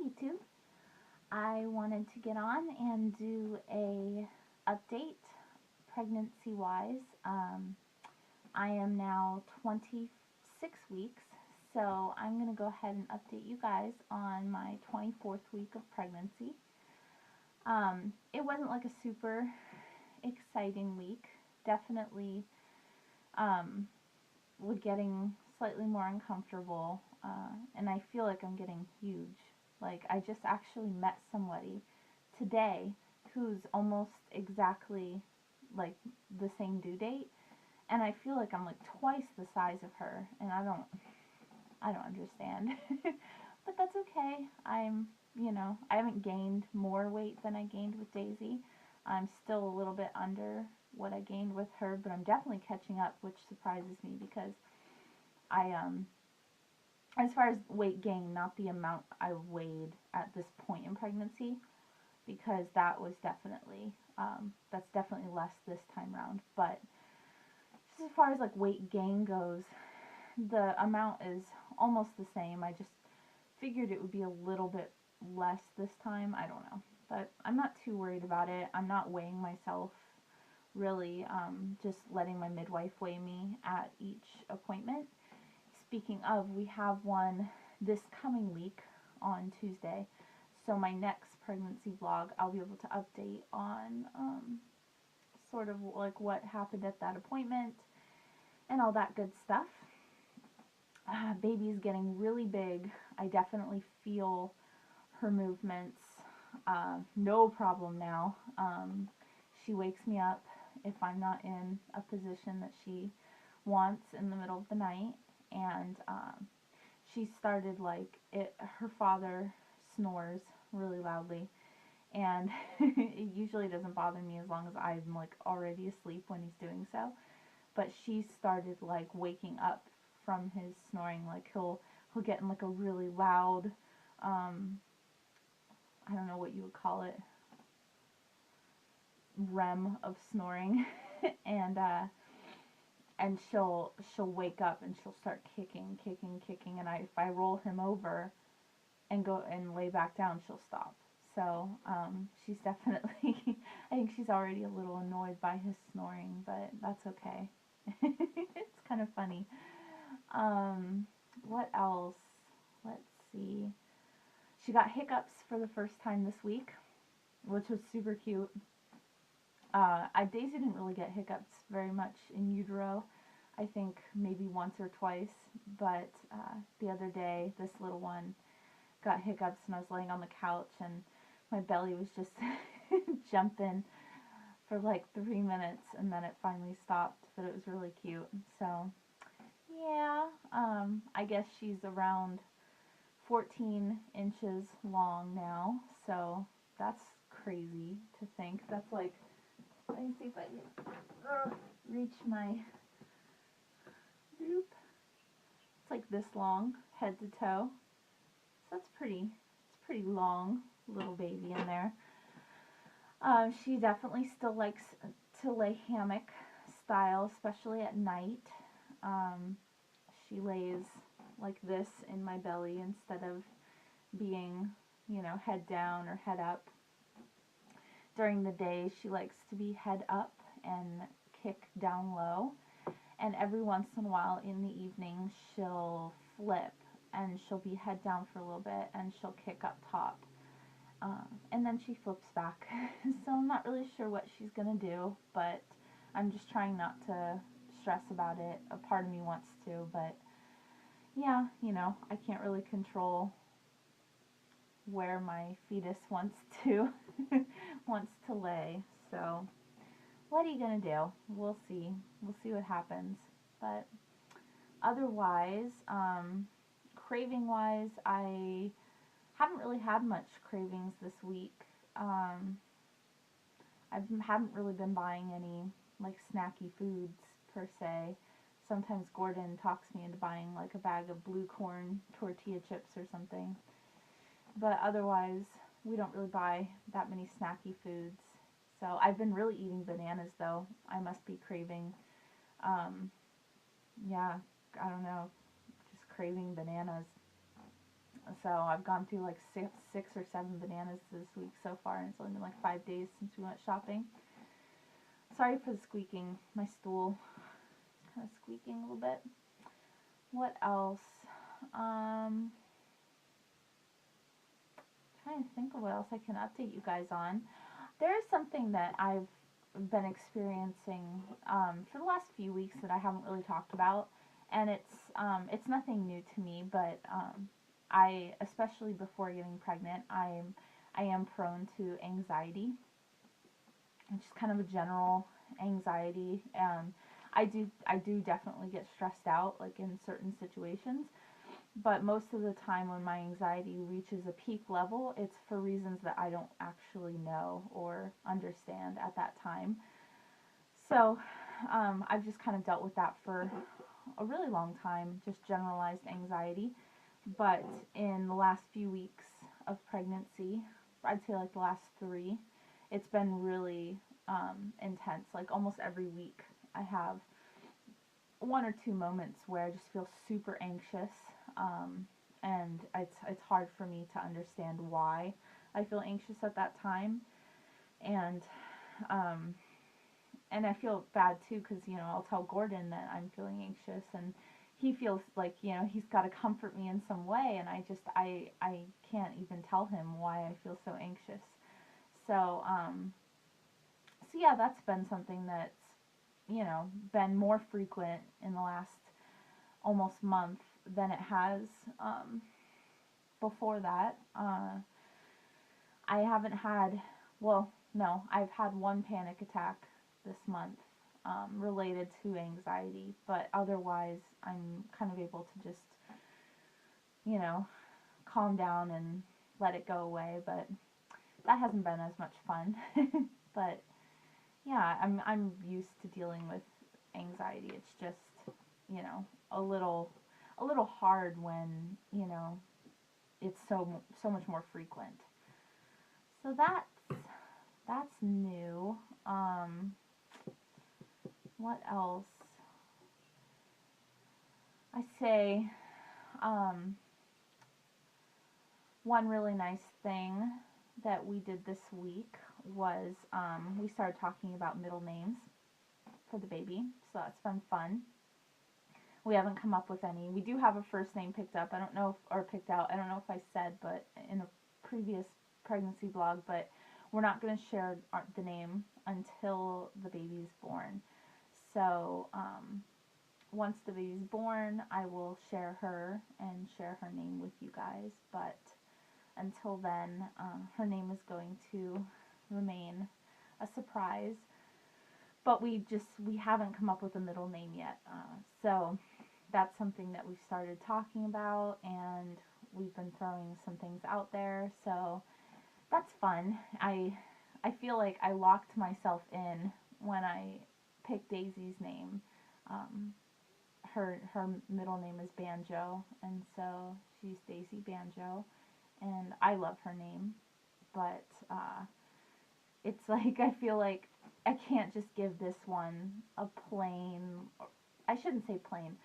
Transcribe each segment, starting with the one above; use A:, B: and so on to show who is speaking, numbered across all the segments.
A: YouTube. I wanted to get on and do a update pregnancy wise. I am now 26 weeks, so I'm going to go ahead and update you guys on my 24th week of pregnancy. It wasn't like a super exciting week. Definitely was getting slightly more uncomfortable, and I feel like I'm getting huge. Like, I just actually met somebody today who's almost exactly like the same due date, and I feel like I'm like twice the size of her, and I don't understand. But that's okay. I haven't gained more weight than I gained with Daisy. I'm still a little bit under what I gained with her, but I'm definitely catching up, which surprises me because I as far as weight gain, not the amount I weighed at this point in pregnancy, because that's definitely less this time around. But just as far as like weight gain goes, the amount is almost the same. I just figured it would be a little bit less this time. I don't know. But I'm not too worried about it. I'm not weighing myself really, just letting my midwife weigh me at each appointment. Speaking of, we have one this coming week on Tuesday. So my next pregnancy vlog, I'll be able to update on sort of like what happened at that appointment and all that good stuff. Baby's getting really big. I definitely feel her movements. No problem now. She wakes me up if I'm not in a position that she wants in the middle of the night. And she started like it. Her father snores really loudly, and it usually doesn't bother me as long as I'm like already asleep when he's doing so. But she started like waking up from his snoring. Like he'll get in like a really loud, um, I don't know what you would call it, REM of snoring, and she'll wake up and she'll start kicking, and if I roll him over and go and lay back down, she'll stop. So she's definitely, I think she's already a little annoyed by his snoring, but that's okay. It's kind of funny. What else? Let's see. She got hiccups for the first time this week, which was super cute. Daisy didn't really get hiccups very much in utero. I think maybe once or twice, but the other day, this little one got hiccups, and I was laying on the couch, and my belly was just jumping for like 3 minutes, and then it finally stopped, but it was really cute. So, yeah, I guess she's around 14 inches long now, so that's crazy to think. That's like, let me see if I can reach my loop. It's like this long, head to toe. So it's pretty long little baby in there. She definitely still likes to lay hammock style, especially at night. Um, she lays like this in my belly instead of being, head down or head up. During the day, she likes to be head up and kick down low. And every once in a while in the evening, she'll flip and she'll be head down for a little bit and she'll kick up top. And then she flips back. So I'm not really sure what she's going to do, but I'm just trying not to stress about it. A part of me wants to, but yeah, I can't really control where my fetus wants to wants to lay. So what are you gonna do? We'll see. We'll see what happens. But otherwise, craving wise, I haven't really had much cravings this week. I haven't really been buying any like snacky foods per se. Sometimes Gordon talks me into buying like a bag of blue corn tortilla chips or something. But otherwise, we don't really buy that many snacky foods. So I've been really eating bananas though. I must be craving, yeah, I don't know, just craving bananas. So I've gone through like six or seven bananas this week so far, and it's only been like 5 days since we went shopping. Sorry for the squeaking. My stool is kind of squeaking a little bit. What else? Trying to think of what else I can update you guys on. There is something that I've been experiencing for the last few weeks that I haven't really talked about, and it's nothing new to me, but I, especially before getting pregnant, I am prone to anxiety, just kind of a general anxiety. I do definitely get stressed out, like in certain situations, but most of the time when my anxiety reaches a peak level, it's for reasons that I don't actually know or understand at that time. So I've just kind of dealt with that for a really long time, just generalized anxiety. But in the last few weeks of pregnancy, I'd say like the last 3, it's been really intense. Like almost every week, I have 1 or 2 moments where I just feel super anxious, and it's hard for me to understand why I feel anxious at that time, and um, and I feel bad too because I'll tell Gordon that I'm feeling anxious, and he feels like he's got to comfort me in some way, and I can't even tell him why I feel so anxious. So so yeah, that's been something that's been more frequent in the last almost month than it has before that. I haven't had, well, no, I've had one panic attack this month related to anxiety, but otherwise I'm kind of able to just, you know, calm down and let it go away, but that hasn't been as much fun. But yeah, I'm used to dealing with anxiety. It's just, a little hard when, it's so much more frequent. So that's new. What else? I say um, one really nice thing that we did this week was we started talking about middle names for the baby, so that's been fun. We haven't come up with any. We do have a first name picked up. I don't know if, or picked out. I don't know if I said, but in a previous pregnancy vlog, but we're not going to share the name until the baby's born. So once the baby's born, I will share her and share her name with you guys. But until then, her name is going to remain a surprise. But we haven't come up with a middle name yet. So that's something that we've started talking about, and we've been throwing some things out there. So that's fun. I feel like I locked myself in when I picked Daisy's name. Um, her middle name is Banjo, and so she's Daisy Banjo, and I love her name, but it's like I feel like I can't just give this one a plain, I shouldn't say plain,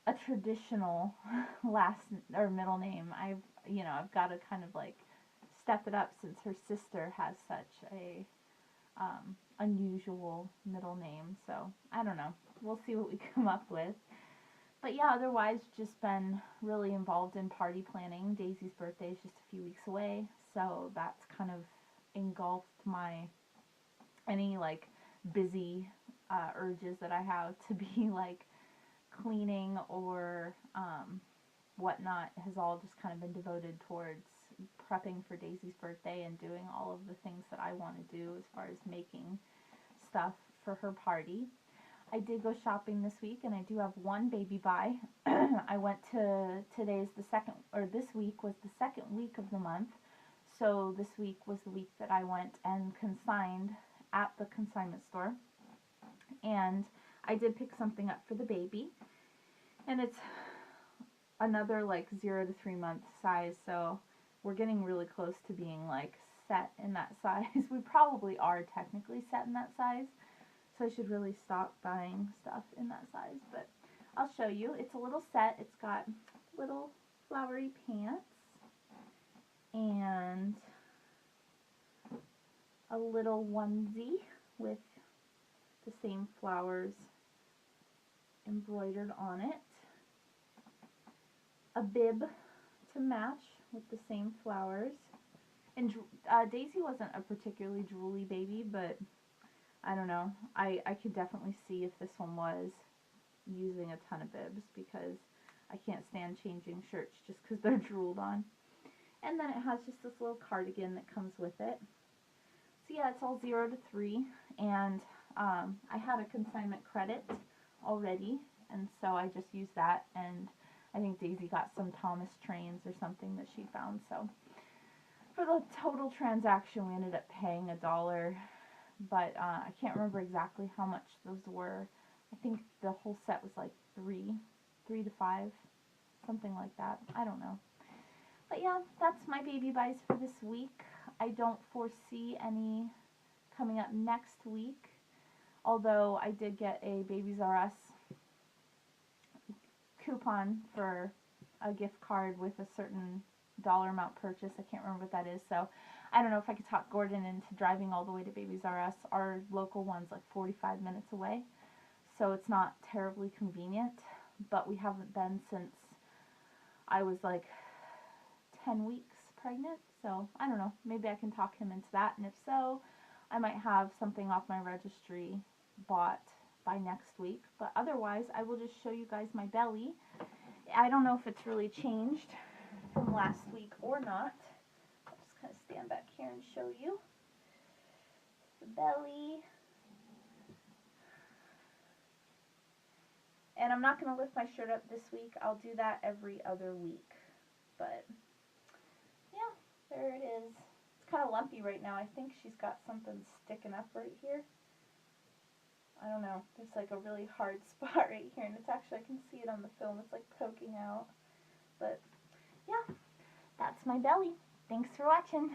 A: a traditional last or middle name. I've got to kind of like step it up since her sister has such a unusual middle name. So I don't know. We'll see what we come up with. But yeah, otherwise just been really involved in party planning. Daisy's birthday is just a few weeks away, so that's kind of engulfed my any like busy urges that I have to be like cleaning or whatnot has all just kind of been devoted towards prepping for Daisy's birthday and doing all of the things that I want to do as far as making stuff for her party. I did go shopping this week, and I do have one baby buy. I went to today's the second, or this week was the second week of the month. So this week was the week that I went and consigned at the consignment store, and I did pick something up for the baby, and it's another like 0 to 3 month size. So we're getting really close to being like set in that size. We probably are technically set in that size. So I should really stop buying stuff in that size, but I'll show you. It's a little set. It's got little flowery pants and a little onesie with the same flowers embroidered on it, a bib to match with the same flowers. And Daisy wasn't a particularly drooly baby, but I don't know. I could definitely see if this one was using a ton of bibs, because I can't stand changing shirts just because they're drooled on. And then it has just this little cardigan that comes with it. So yeah, it's all 0 to 3, and I had a consignment credit already, and so I just used that, and I think Daisy got some Thomas trains or something that she found. So for the total transaction, we ended up paying $1, but I can't remember exactly how much those were. I think the whole set was like three to 5, something like that. I don't know. But yeah, that's my baby buys for this week. I don't foresee any coming up next week, although I did get a Babies R Us coupon for a gift card with a certain dollar amount purchase. I can't remember what that is, so I don't know if I could talk Gordon into driving all the way to Babies R Us. Our local one's like 45 minutes away, so it's not terribly convenient, but we haven't been since I was like 10 weeks pregnant, so I don't know, maybe I can talk him into that, and if so, I might have something off my registry bought by next week. But otherwise, I will just show you guys my belly. I don't know if it's really changed from last week or not. I'll just kind of stand back here and show you the belly. And I'm not going to lift my shirt up this week. I'll do that every other week. But yeah, there it is. It's kind of lumpy right now. I think she's got something sticking up right here. I don't know. There's like a really hard spot right here, and it's actually, I can see it on the film. It's like poking out. But yeah, that's my belly. Thanks for watching.